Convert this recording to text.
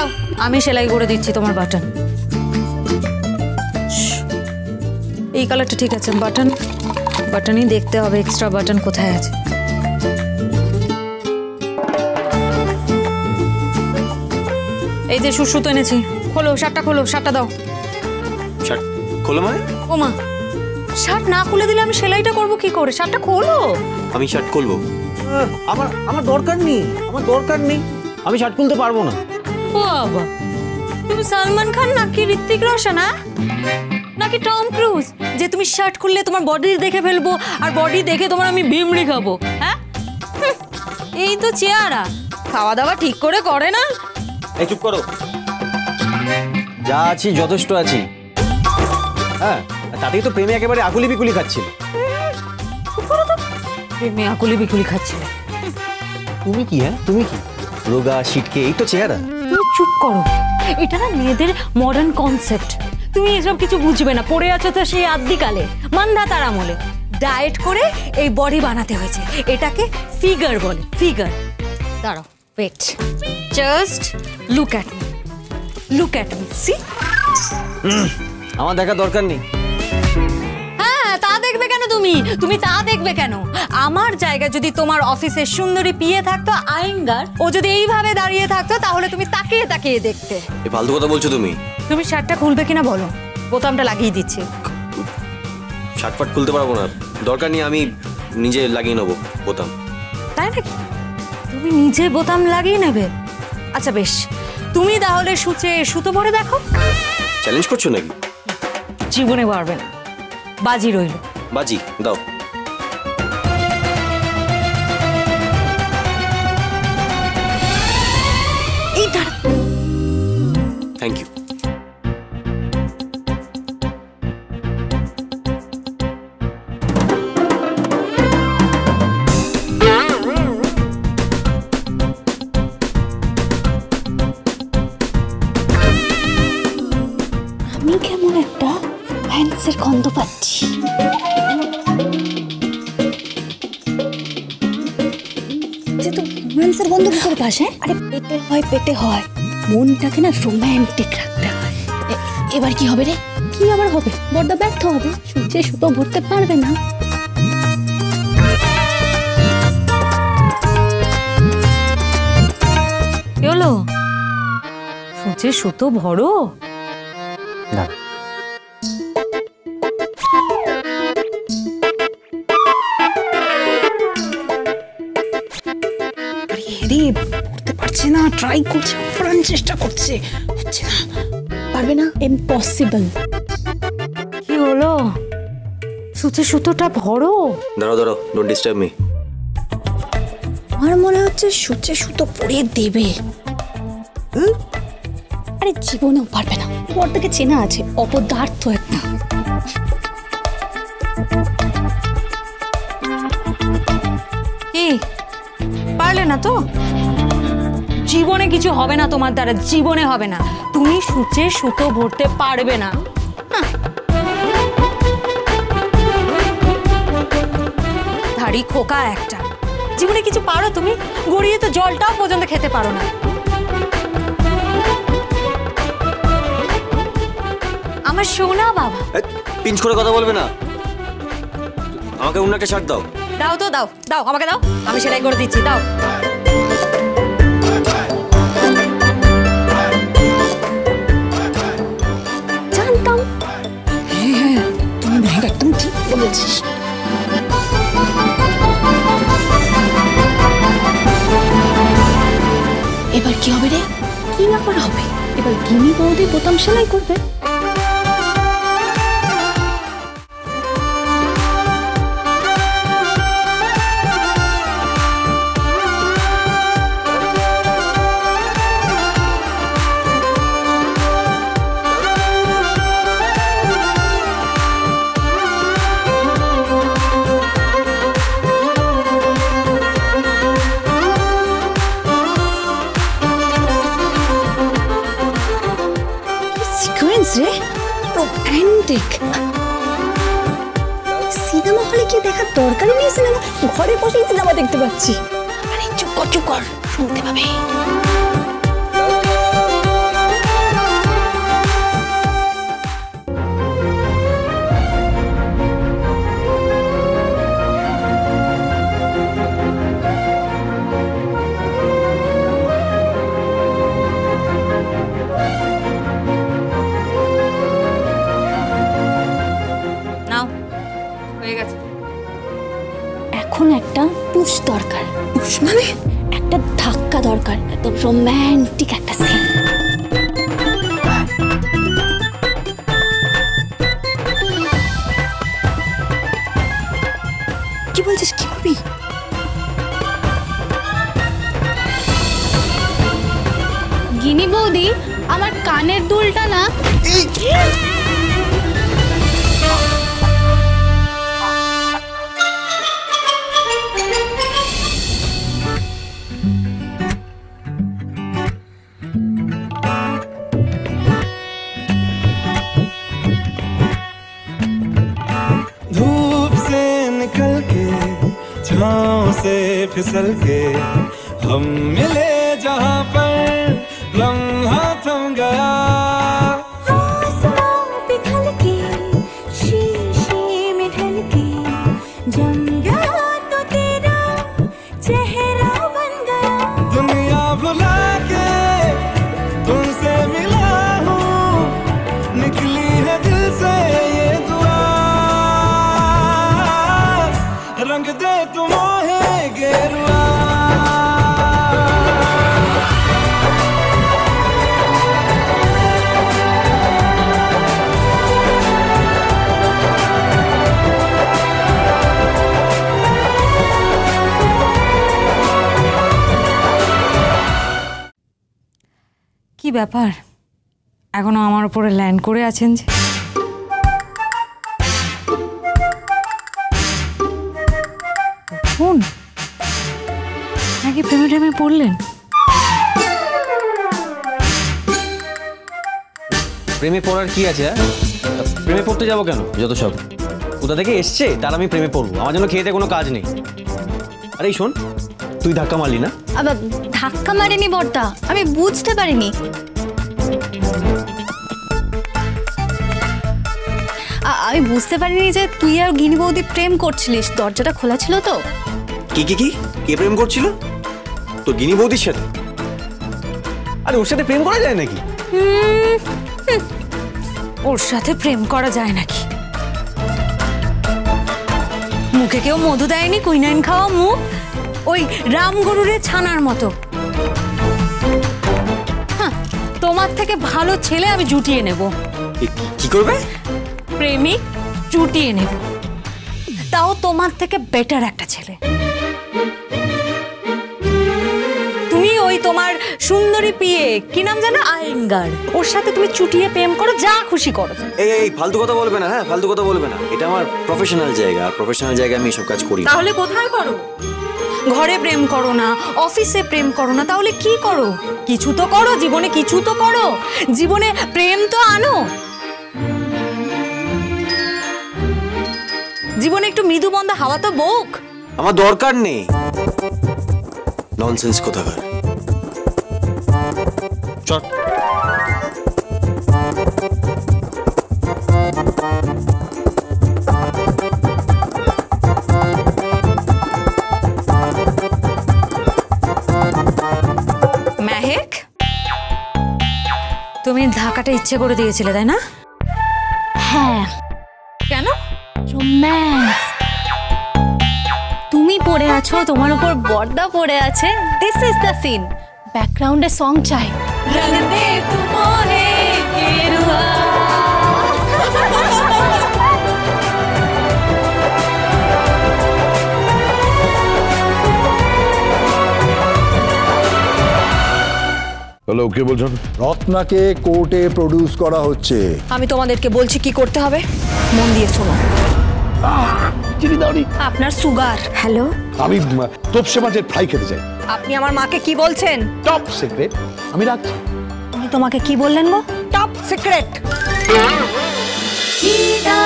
দাঁড়াও, আমি সেলাই করে দিচ্ছি তোমার বাটন। এই কালারটা ঠিক আছে। বাটনই দেখতে হবে এক্সট্রা বাটন কোথায় আছে। এই যে সুতো এনেছি, খোলো শার্টটা, খোলো শার্টটা দাও। শার্ট খোলো মানে? ও মা, শার্ট না খুলে দিলে আমি সেলাইটা করব কি করে? শার্টটা খোলো। আমি শার্ট খুলবো? আমার দরকার নেই, আমি শার্ট খুলতে পারবো না। বাবা, তুমি সালমান খান নাকি ঋত্বিক রোশন নাকি টম ক্রুজ যে তুমি শার্ট খুললে তোমার বডি দেখে ফেলবো আর বডি দেখে তোমার আমি বিমড়ি খাবো? হ্যাঁ, এই তো চেহারা, খাওয়া দাওয়া ঠিক করে করে না। এই চুপ করো, যা আছি যথেষ্ট আছি। হ্যাঁ, তাতেই তো প্রেমে একেবারে আকুলি বিকুলি খাচ্ছিল। প্রেমে আকুলি বিকুলি খাচ্ছিল? তুমি কি রোগা শিটকে, এই তো চেহারা। তুমি চুপ করো, এটা না মেয়েদের মডার্ন কনসেপ্ট। তুমি এসব কিছু বুঝবে না, পড়ে আছো তো সেই আদিকালে মান্ধাতার আমলে। ডায়েট করে এই বডি বানাতে হয়েছে, এটাকে ফিগার বলে, ফিগার। দাঁড়াও, wait, just look at me, see. আমার দেখা দরকার নেই। হ্যাঁ, তা দেখবে কেন তুমি তা দেখবে কেন? আমার জায়গায় যদি তোমার অফিসের সুন্দরী পিয়ে থাকতো আয়েঙ্গার, ও যদি এইভাবে দাঁড়িয়ে থাকতো তাহলে তুমি তাকিয়ে তাকিয়ে দেখতে। এই ফালতু কথা বলছো তুমি? তুমি শার্টটা খুলবে কিনা বলো, বোতামটা লাগিয়ে দিচ্ছি। শার্ট ফাট খুলতে পারবো না, দরকার নেই, আমি নিজে লাগিয়ে নেবো বোতাম। তাই নাকি? তুমি নিজে বোতাম লাগিয়ে নেবে? আচ্ছা বেশ, তুমি তাহলে সুতো ভরে দেখো। চ্যালেঞ্জ করছো নাকি? জীবনে পারবে না, বাজি রইল। বাজি দাও। এই দাঁড়া, থ্যাংক ইউ। আমি কেমন একটা ভ্যান্সের গন্ধ পাচ্ছি। যে তো ভ্যান্সের গন্ধ কি করে পাস? আরে পেটে হয়, মনটাকে না রোম্যান্টিক রাখতে হয়। এবার কি হবে রে? কি আবার হবে? বড্ড ব্যর্থ হবে, সুতো ভরতে পারবে না। কি হলো? সুতো ভরো না, পড়তে পারছে না, ট্রাই করছে, প্রাণ চেষ্টা করছে, হচ্ছে না, পারবে না, ইম্পসিবল। কি হলো? সুতোটা ভরো। দাঁড়াও, ডোন্ট ডিস্টার্ব মি। আমার মনে হচ্ছে সুতো পরিয়ে দেবে। আরে জীবনেও পারবে না, বড়টাকে চেনা আছে, অপদার্থ একটা। কি পারলে না তো? জীবনে কিছু হবে না তোমার দ্বারা, জীবনে হবে না। তুমি সুতো ভরতে পারবে না। ধাড়ি খোকা একটা, জীবনে কিছু পারো তুমি? গড়িয়ে তো জলটাও পর্যন্ত খেতে পারো না। আমার সোনা বাবা। পিঞ্চ করে কথা বলবে না, আমাকে অন্য একটা শার্ট দাও। দাও তো, দাও আমাকে দাও, আমি সেলাই করে দিচ্ছি, দাও। জানতাম। হ্যাঁ, তুমি একদম ঠিক বলেছিস। এবার কি হবে রে? কি ব্যাপার হবে? এবার গিনি বৌদি বোতাম সেলাই করবে। রোমান্টিক। সিনেমা হলে কি দেখার দরকারই নেই, সিনেমা ঘরে বসেই সিনেমা দেখতে পাচ্ছি। আরে চুপ কর, শুনতে পাবে। দরকার। মানে একটা ধাক্কা দরকার, একদম রোম্যান্টিক একটা সিন। কি বলছিস, কি করবি? গিনি বৌদি, আমার কানের দুলটা না। धूप से निकल के छाँव से फिसल के हम मिले जहाँ पर लम्हा थम गया। आसमां पिघल के शीशे में ढल के जम गया तो तेरा चेहरा बन गया। दुनिया भुला के तुमसे मिला हूँ, निकली है दिल से ये दुआ, रंग दे तुम है गेरुआ। কি ব্যাপার, এখনো আমার উপরে ল্যান্ড করে আছেন যে? ফোন নাকি প্রেমে টেমে পড়লেন? প্রেমে পড়ার কি আছে? প্রেমে পড়তে যাবো কেন? যত সব কোথা থেকে এসছে তার আমি প্রেমে পড়বো? আমার জন্য খেতে কোনো কাজ নেই। আরে শোন, তুই ধাক্কা মারলি না? আবার ধাক্কা মারিনি বর্দা, আমি বুঝতে পারিনি। আমি বুঝতে পারিনি যে তুই আর গিনি বৌদি প্রেম করছিলিস। দরজাটা খোলা ছিল তো। কি কি কি কে প্রেম করছিল? তো গিনি বৌদির সাথে? আরে ওর সাথে প্রেম করা যায় নাকি? ওর সাথে প্রেম করা যায় নাকি? মুখে কেউ মধু দেয়নি, কুইনাইন খাওয়া মুখ, ওই রামগরুরের ছানার মতো। হ্যাঁ, তোমার থেকে ভালো ছেলে আমি জুটিয়ে নেব। কি করবে? প্রেমিক জুটিয়ে নেব, তাও তোমার থেকে বেটার একটা ছেলে। তুমি ওই তোমার সুন্দরী পিয়ে, কি নাম জানো, আয়েঙ্গার, ওর সাথে তুমি চুটিয়ে প্রেম করো, যা খুশি করো। এই ফালতু কথা বলবে না। হ্যাঁ, ফালতু কথা বলবে না। এটা আমার প্রফেশনাল জায়গা, প্রফেশনাল জায়গায় আমি এসব কাজ করি। তাহলে কোথায় করো? ঘরে প্রেম করো না, অফিসে প্রেম করো না, তাহলে কি করো? কিছু তো করো জীবনে, কিছু তো করো জীবনে, প্রেম তো আনো জীবনে, একটু মৃদু মন্দ হাওয়া তো বোক। আমার দরকার নেই ননসেন্স কোথাকার। চট মেহেক, তুমি ধাক্কাটা ইচ্ছে করে দিয়েছিলে তাই না? হ্যাঁ। কেন? রোম্যান্স। তুমি পড়ে আছো, তোমার উপর বর্দা পড়ে আছে, দিস ইজ দ্য সিন। ব্যাকগ্রাউন্ডে সং চাই। রং দে তুমোহে গেরুয়া। হ্যালো, কে বলছেন? রত্নাকে কোর্টে প্রডিউস করা হচ্ছে। আমি তোমাদেরকে বলছি কি করতে হবে, মন দিয়ে শোনো। চিনি দাওনি? আপনার সুগার। হ্যালো, আমি তোপসে মাছের ফ্রাই খেতে চাই। আপনি আমার মাকে কি বলছেন? Top secret. আমি রাখছি। উনি তোমাকে কি বললেন গো? Top secret. Ida,